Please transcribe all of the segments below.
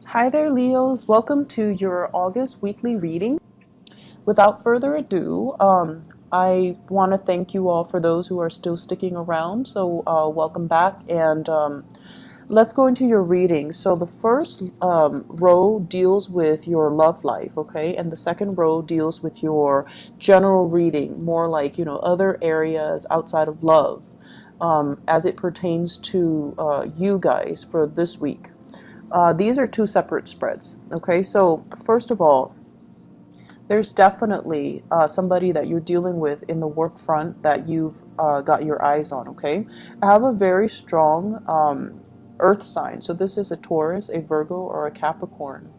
Hi there, Leos. Welcome to your August weekly reading. Without further ado, I want to thank you all for those who are still sticking around. So, welcome back, and let's go into your reading. So, the first row deals with your love life, okay, and the second row deals with your general reading, more like other areas outside of love, as it pertains to you guys for this week. These are two separate spreads. Okay, so first of all, there's definitely somebody that you're dealing with in the work front that you've got your eyes on. Okay, I have a very strong earth sign. So this is a Taurus, a Virgo, or a Capricorn.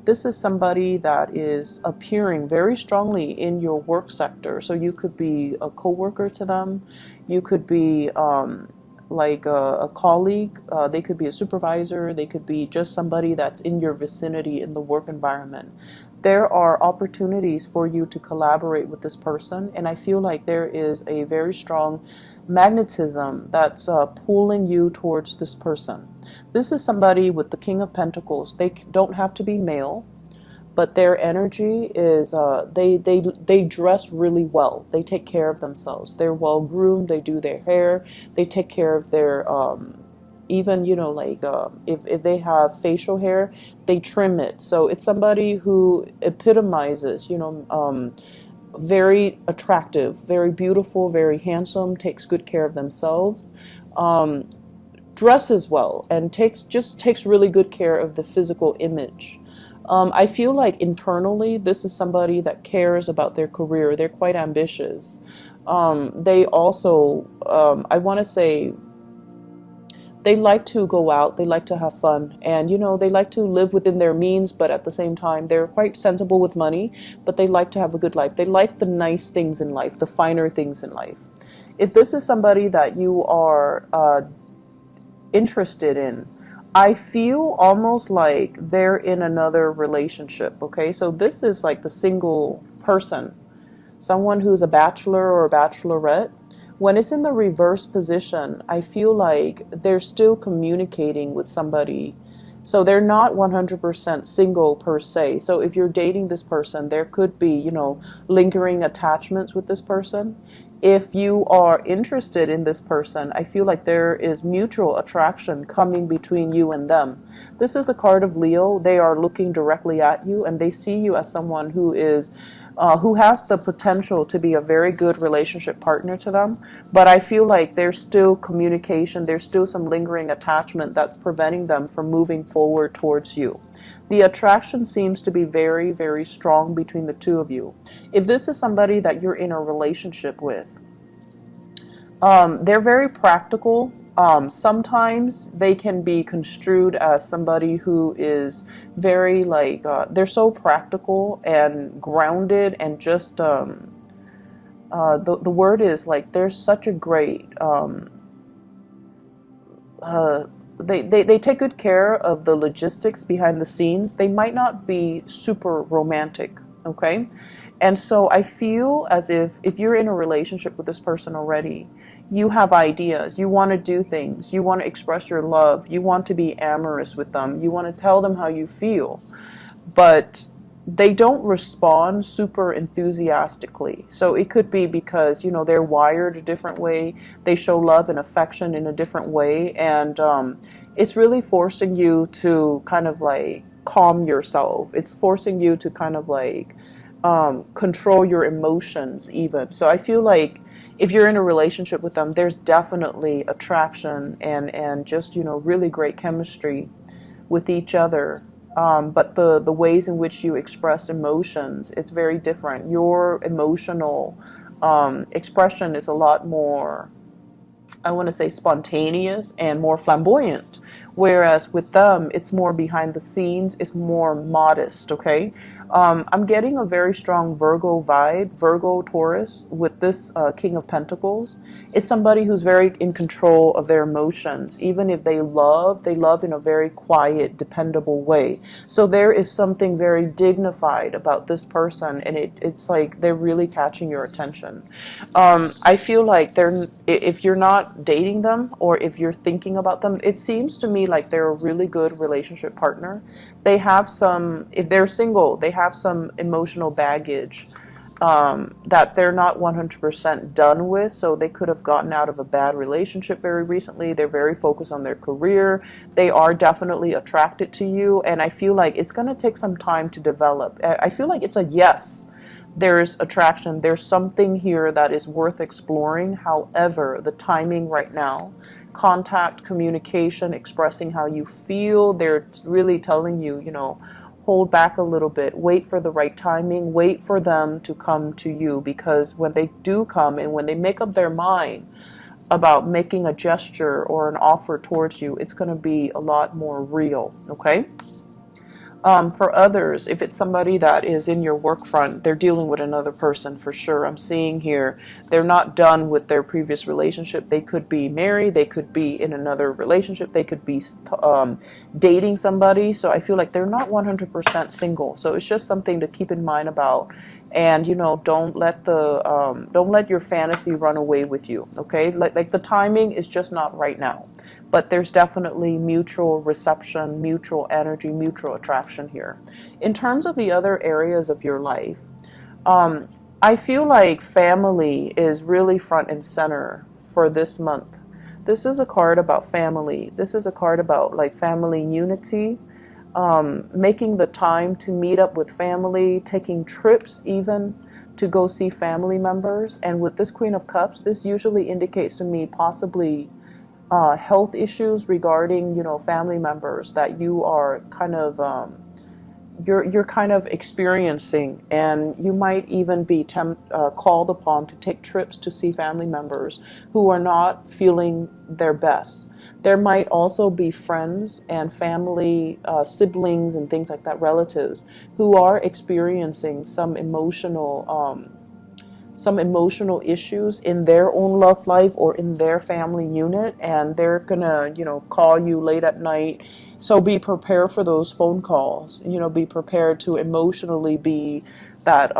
This is somebody that is appearing very strongly in your work sector. So you could be a coworker to them. You could be like a colleague. They could be a supervisor. They could be just somebody that's in your vicinity in the work environment. There are opportunities for you to collaborate with this person, and I feel like there is a very strong magnetism that's pulling you towards this person. This is somebody with the King of Pentacles. They don't have to be male, but their energy is they dress really well. They take care of themselves. They're well groomed. They do their hair. They take care of their even like if they have facial hair, they trim it. So it's somebody who epitomizes very attractive, very beautiful, very handsome, takes good care of themselves, dresses well, and takes really good care of the physical image. I feel like internally, this is somebody that cares about their career. They're quite ambitious. They also, I want to say, they like to go out, they like to have fun, and they like to live within their means, but at the same time, they're quite sensible with money, but they like to have a good life. They like the nice things in life, the finer things in life. If this is somebody that you are interested in, I feel almost like they're in another relationship, okay? So this is like the single person, someone who's a bachelor or a bachelorette. When it's in the reverse position, I feel like they're still communicating with somebody. So they're not 100% single per se. So if you're dating this person, there could be, lingering attachments with this person. If you are interested in this person, I feel like there is mutual attraction coming between you and them. This is a card of Leo. They are looking directly at you, and they see you as someone who has the potential to be a very good relationship partner to them. But I feel like there's still communication, there's still some lingering attachment that's preventing them from moving forward towards you. The attraction seems to be very, very strong between the two of you. If this is somebody that you're in a relationship with, they're very practical. Sometimes they can be construed as somebody who is very they're so practical and grounded, and just the word is like there's such a great they take good care of the logistics behind the scenes. They might not be super romantic, okay? And so I feel as if you're in a relationship with this person already, you have ideas, you want to do things, you want to express your love, you want to be amorous with them, you want to tell them how you feel, but they don't respond super enthusiastically. So it could be because they're wired a different way, they show love and affection in a different way, and it's really forcing you to kind of like calm yourself. It's forcing you to kind of like control your emotions even. So I feel like if you're in a relationship with them, there's definitely attraction and just really great chemistry with each other. But the ways in which you express emotions, it's very different. Your emotional expression is a lot more, I want to say, spontaneous and more flamboyant. Whereas with them, it's more behind the scenes, it's more modest, okay? I'm getting a very strong Virgo vibe, Virgo Taurus, with this King of Pentacles. It's somebody who's very in control of their emotions. Even if they love in a very quiet, dependable way. So there is something very dignified about this person, and it's like they're really catching your attention. I feel like if you're not dating them, or if you're thinking about them, it seems to me me like they're a really good relationship partner. They have some, if they're single, they have some emotional baggage that they're not 100% done with. So they could have gotten out of a bad relationship very recently. They're very focused on their career. They are definitely attracted to you. And I feel like it's going to take some time to develop. I feel like it's a yes. There's attraction. There's something here that is worth exploring. However, the timing right now, contact, communication, expressing how you feel, they're really telling you, you know, hold back a little bit, wait for the right timing, wait for them to come to you, because when they do come and when they make up their mind about making a gesture or an offer towards you, it's going to be a lot more real, okay? For others, if it's somebody that is in your work front, they're dealing with another person for sure. I'm seeing here, they're not done with their previous relationship. They could be married, they could be in another relationship, they could be dating somebody. So I feel like they're not 100% single. So it's just something to keep in mind about. And you know, don't let your fantasy run away with you. Okay, like the timing is just not right now, but there's definitely mutual reception, mutual energy, mutual attraction here. In terms of the other areas of your life, I feel like family is really front and center for this month. This is a card about family. This is a card about like family unity. Making the time to meet up with family, taking trips even to go see family members. And with this Queen of Cups, this usually indicates to me possibly health issues regarding, you know, family members that you are kind of you're kind of experiencing, and you might even be called upon to take trips to see family members who are not feeling their best. There might also be friends and family, siblings and things like that, relatives, who are experiencing some emotional issues in their own love life or in their family unit, and they're gonna, you know, call you late at night. So be prepared for those phone calls. You know, be prepared to emotionally be that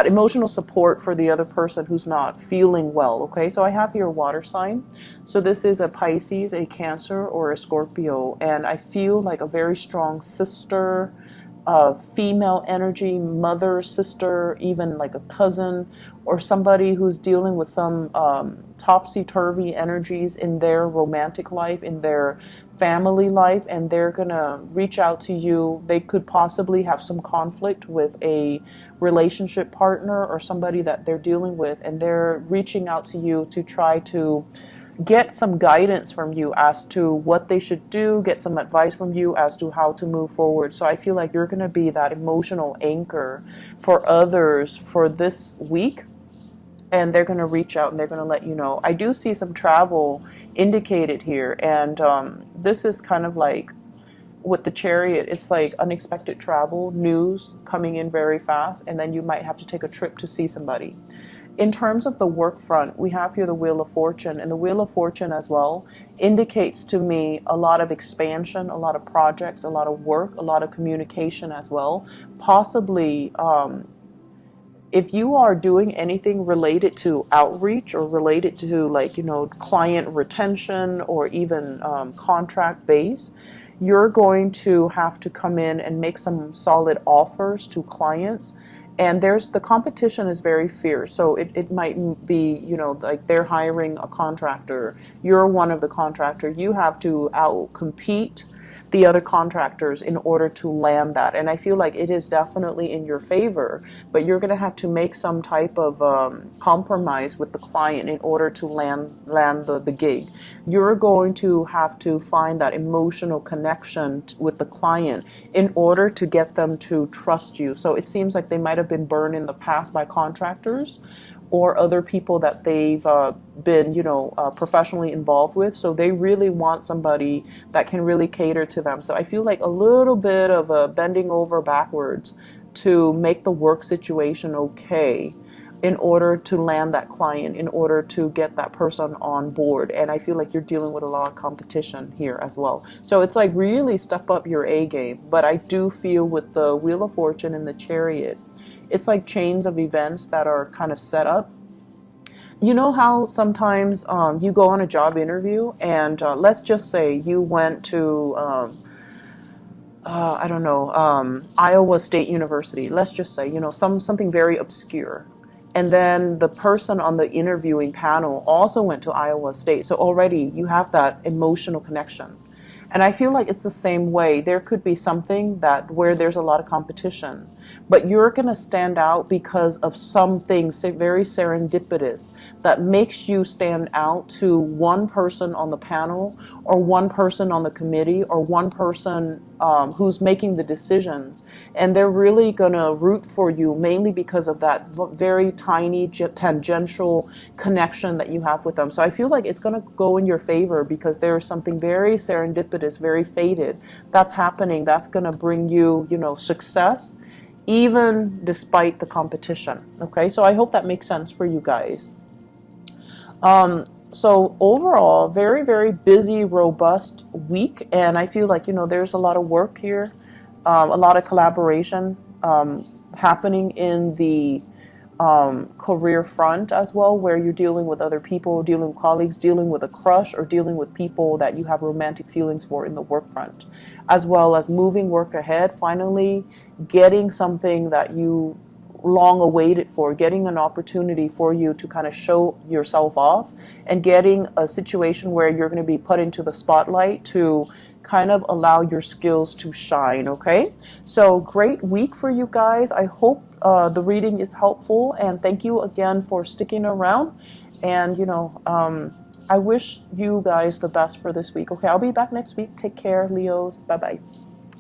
emotional support for the other person who's not feeling well. Okay, so I have here water sign. So this is a Pisces, a Cancer, or a Scorpio, and I feel like a very strong sister, female energy, mother, sister, even like a cousin, or somebody who's dealing with some topsy-turvy energies in their romantic life, in their family life, and they're gonna reach out to you. They could possibly have some conflict with a relationship partner or somebody that they're dealing with, and they're reaching out to you to try to get some guidance from you as to what they should do, get some advice from you as to how to move forward. So I feel like you're going to be that emotional anchor for others for this week, and they're going to reach out and they're going to let you know. I do see some travel indicated here, and this is kind of like with the Chariot, it's like unexpected travel, news coming in very fast, and then you might have to take a trip to see somebody. In terms of the work front, we have here the Wheel of Fortune, and the Wheel of Fortune as well indicates to me a lot of expansion, a lot of projects, a lot of work, a lot of communication as well. Possibly, if you are doing anything related to outreach or related to, like, you know, client retention or even contract base, you're going to have to come in and make some solid offers to clients. And the competition is very fierce. So it might be, you know, like they're hiring a contractor. You're one of the contractors. You have to out-compete the other contractors in order to land that. And I feel like it is definitely in your favor, but you're going to have to make some type of compromise with the client in order to land the gig. You're going to have to find that emotional connection with the client in order to get them to trust you. So it seems like they might have been burned in the past by contractors or other people that they've been, you know, professionally involved with. So they really want somebody that can really cater to them. So I feel like a little bit of a bending over backwards to make the work situation okay in order to land that client, in order to get that person on board. And I feel like you're dealing with a lot of competition here as well. So it's like really step up your A game. But I do feel with the Wheel of Fortune and the Chariot, it's like chains of events that are kind of set up. You know how sometimes you go on a job interview and let's just say you went to I don't know, Iowa State University. Let's just say, something very obscure. And then the person on the interviewing panel also went to Iowa State. So already you have that emotional connection. And I feel like it's the same way. There could be something that where there's a lot of competition, but you're going to stand out because of something very serendipitous that makes you stand out to one person on the panel or one person on the committee or one person who's making the decisions. And they're really going to root for you mainly because of that very tiny tangential connection that you have with them. So I feel like it's going to go in your favor because there's something very serendipitous, very fated that's happening that's going to bring you, success even despite the competition. Okay, so I hope that makes sense for you guys. So overall, very, very busy, robust week. And I feel like, there's a lot of work here, a lot of collaboration happening in the career front as well, where you're dealing with other people, dealing with colleagues, dealing with a crush, or dealing with people that you have romantic feelings for in the work front, as well as moving work ahead, finally getting something that you long awaited for, getting an opportunity for you to kind of show yourself off and getting a situation where you're going to be put into the spotlight to kind of allow your skills to shine. Okay, so great week for you guys. I hope the reading is helpful, and thank you again for sticking around. And I wish you guys the best for this week. Okay, I'll be back next week. Take care, Leos. Bye bye.